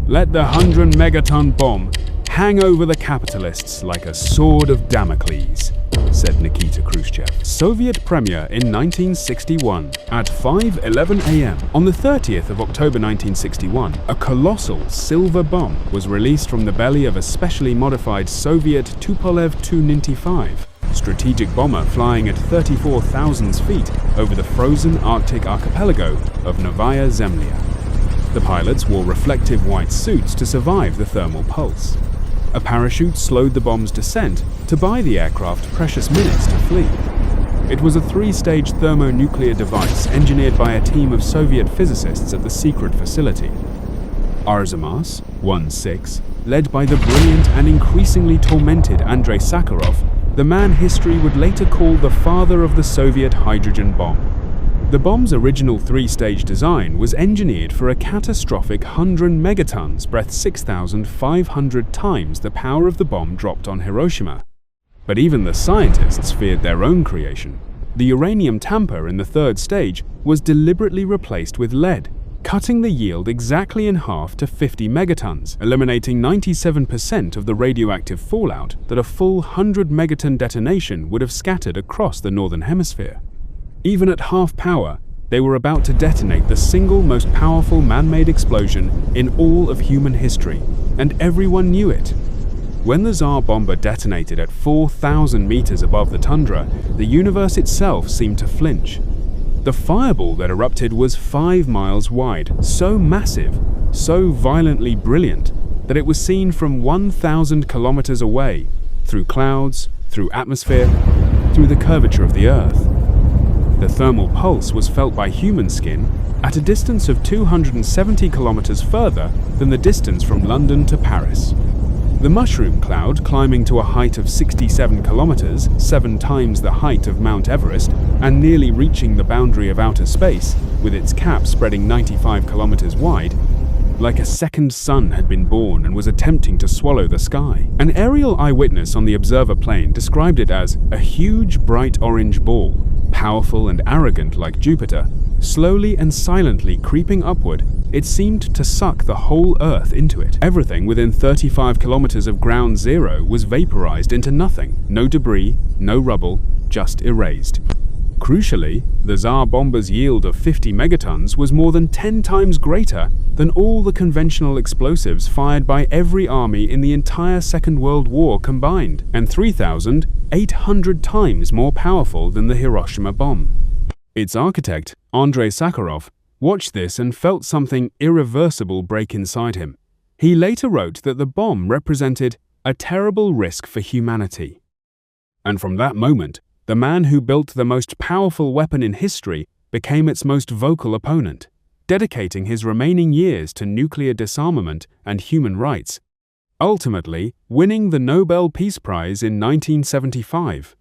Let the 100-megaton bomb hang over the capitalists like a sword of Damocles, said Nikita Khrushchev. Soviet premiere in 1961. At 5:11 a.m. on the 30th of October 1961, a colossal silver bomb was released from the belly of a specially modified Soviet Tupolev Tu-95 strategic bomber flying at 34,000 feet over the frozen Arctic archipelago of Novaya Zemlya. The pilots wore reflective white suits to survive the thermal pulse. A parachute slowed the bomb's descent to buy the aircraft precious minutes to flee. It was a three-stage thermonuclear device engineered by a team of Soviet physicists at the secret facility. Arzamas 1-6, led by the brilliant and increasingly tormented Andrei Sakharov, the man history would later call the father of the Soviet hydrogen bomb. The bomb's original three-stage design was engineered for a catastrophic 100 megatons, breath 6,500 times the power of the bomb dropped on Hiroshima. But even the scientists feared their own creation. The uranium tamper in the third stage was deliberately replaced with lead, cutting the yield exactly in half to 50 megatons, eliminating 97% of the radioactive fallout that a full 100 megaton detonation would have scattered across the northern hemisphere. Even at half power, they were about to detonate the single most powerful man-made explosion in all of human history, and everyone knew it. When the Tsar Bomba detonated at 4,000 meters above the tundra, the universe itself seemed to flinch. The fireball that erupted was 5 miles wide, so massive, so violently brilliant, that it was seen from 1,000 kilometers away, through clouds, through atmosphere, through the curvature of the Earth. The thermal pulse was felt by human skin at a distance of 270 kilometers further than the distance from London to Paris. The mushroom cloud, climbing to a height of 67 kilometers, 7 times the height of Mount Everest, and nearly reaching the boundary of outer space, with its cap spreading 95 kilometers wide, like a second sun had been born and was attempting to swallow the sky. An aerial eyewitness on the observer plane described it as a huge bright orange ball, powerful and arrogant like Jupiter, slowly and silently creeping upward. It seemed to suck the whole Earth into it. Everything within 35 kilometers of ground zero was vaporized into nothing. No debris, no rubble, just erased. Crucially, the Tsar Bomba's yield of 50 megatons was more than 10 times greater than all the conventional explosives fired by every army in the entire Second World War combined, and 3,800 times more powerful than the Hiroshima bomb. Its architect, Andrei Sakharov, watched this and felt something irreversible break inside him. He later wrote that the bomb represented a terrible risk for humanity. And from that moment, the man who built the most powerful weapon in history became its most vocal opponent, dedicating his remaining years to nuclear disarmament and human rights, ultimately winning the Nobel Peace Prize in 1975.